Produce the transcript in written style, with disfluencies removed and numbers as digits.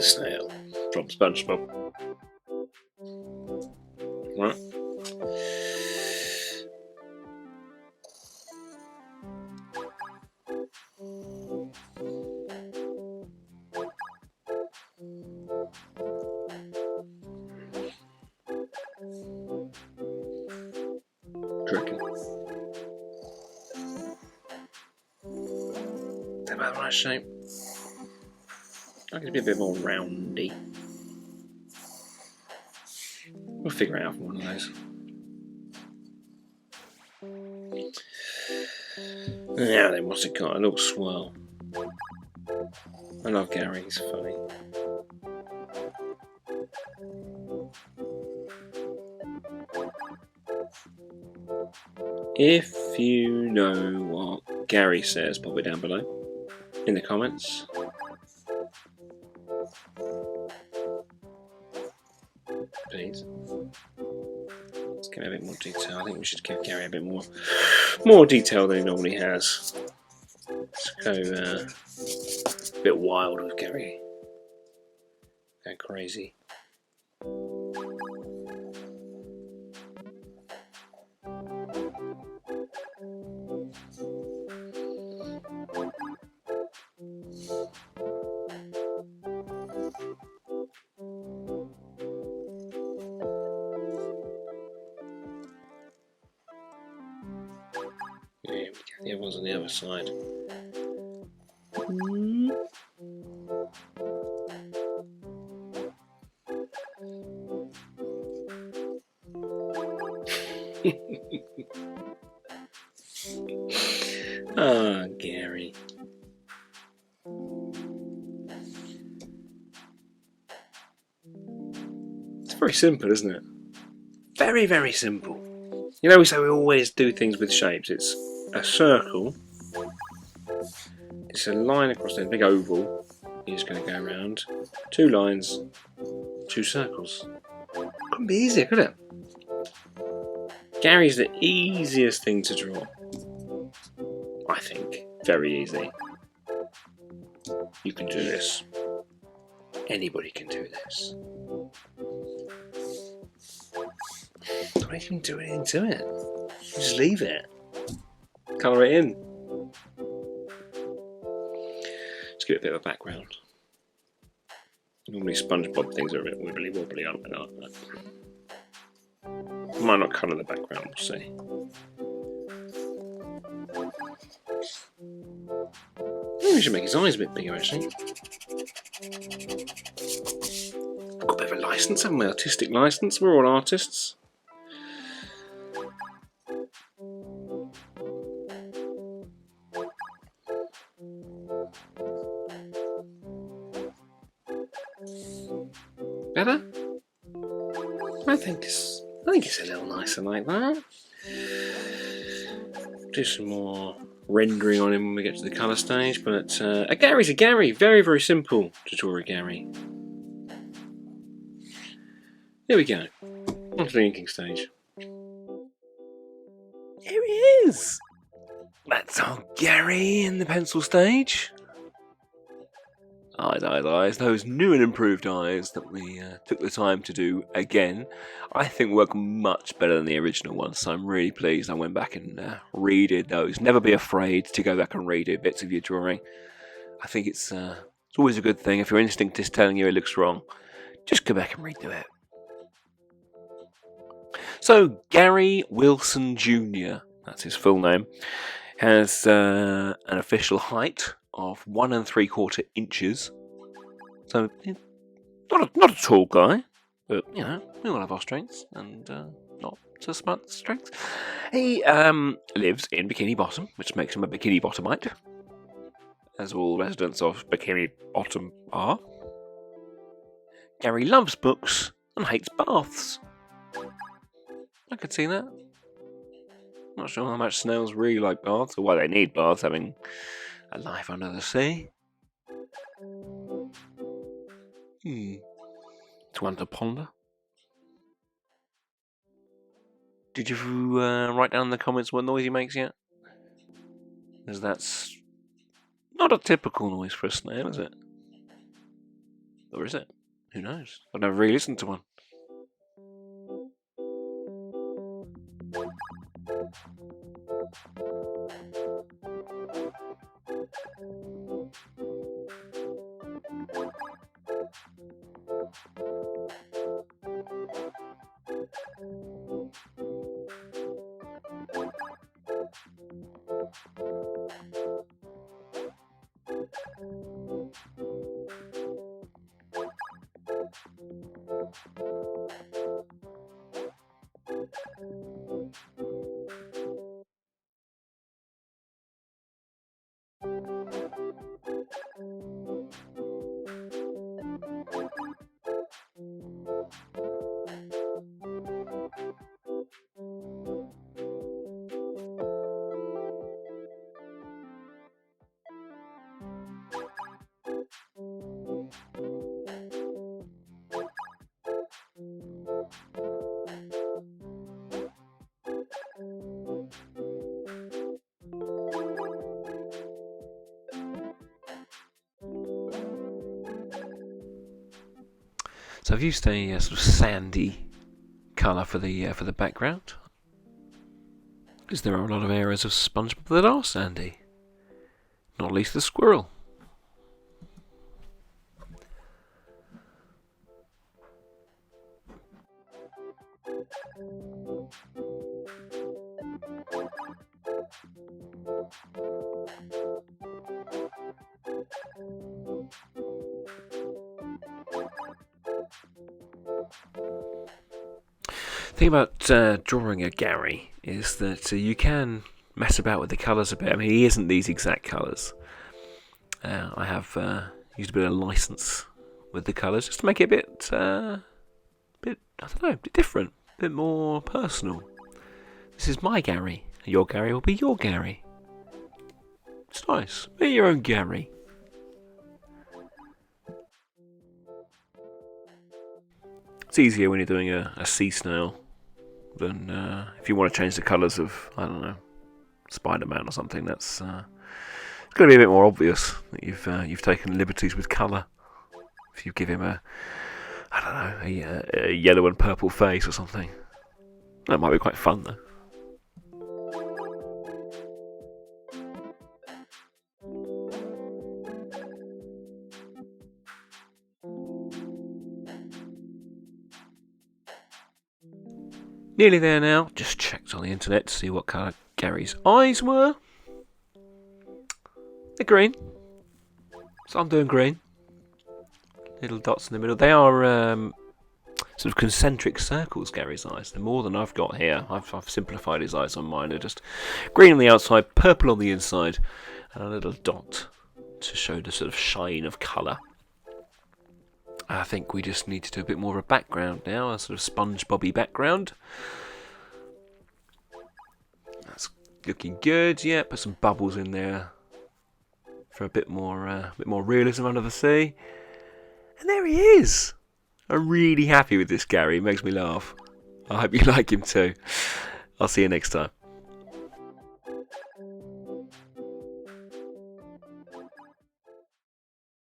the Snail from SpongeBob. Right. Drinking. Is that about the right shape? I could be a bit more roundy. We'll figure it out for one of those. Now then, what's it got? A little swirl. I love Gary, he's funny. If you know what Gary says, pop it down below in the comments. Please. Let's give it a bit more detail. I think we should give Gary a bit more detail than he normally has. Let's go a bit wild with Gary. Go crazy. Yeah, the other one's on the other side. Ah, Gary. It's very simple, isn't it? Very, very simple. You know, we say we always do things with shapes. It's a circle. It's a line across there, a big oval. You're just going to go around. 2 lines, 2 circles. Couldn't be easier, could it? Gary's the easiest thing to draw. I think. Very easy. You can do this. Anybody can do this. Don't even do anything to it. Just leave it. Colour it in. Just give it a bit of a background. Normally SpongeBob things are a bit wibbly wobbly, aren't they? I might not colour the background, we'll see. Maybe we should make his eyes a bit bigger, actually. Got a bit of a licence, haven't we? Artistic licence. We're all artists. Better? I think it's a little nicer like that. Do some more rendering on him when we get to the colour stage, but a Gary's a Gary. Very, very simple to draw a Gary. Here we go. On to the inking stage. Here he is! That's our Gary in the pencil stage. Eyes, eyes, eyes. Those new and improved eyes that we took the time to do again, I think work much better than the original ones, so I'm really pleased I went back and redid those. Never be afraid to go back and redo bits of your drawing. I think it's always a good thing. If your instinct is telling you it looks wrong, just go back and redo it. So, Gary Wilson Jr., that's his full name, has an official height of 1 3/4 inches. So, not a tall guy, but, you know, we all have our strengths and not so smart strengths. He lives in Bikini Bottom, which makes him a Bikini Bottomite, as all residents of Bikini Bottom are. Gary loves books and hates baths. I could see that. Not sure how much snails really like baths, or why they need baths, having a life under the sea. It's one to ponder. Did you write down in the comments what noise he makes yet? Because that's not a typical noise for a snail, is it? Or is it? Who knows? I've never really listened to one. So I've used a sort of sandy colour for the background, because there are a lot of areas of SpongeBob that are sandy, not least the squirrel. The thing about drawing a Gary is that you can mess about with the colours a bit. I mean, he isn't these exact colours. I have used a bit of license with the colours just to make it a bit, I don't know, a bit different, a bit more personal. This is my Gary. Your Gary will be your Gary. It's nice. Be your own Gary. It's easier when you're doing a sea snail than if you want to change the colours of, I don't know, Spider-Man or something. That's it's going to be a bit more obvious that you've taken liberties with colour. If you give him a yellow and purple face or something, that might be quite fun though. Nearly there now. Just checked on the internet to see what colour Gary's eyes were. They're green. So I'm doing green. Little dots in the middle. They are sort of concentric circles, Gary's eyes. They're more than I've got here. I've simplified his eyes on mine. They're just green on the outside, purple on the inside, and a little dot to show the sort of shine of colour. I think we just need to do a bit more of a background now, a sort of SpongeBob-y background. That's looking good. Yeah, put some bubbles in there for a bit more realism under the sea. And there he is. I'm really happy with this Gary. He makes me laugh. I hope you like him too. I'll see you next time.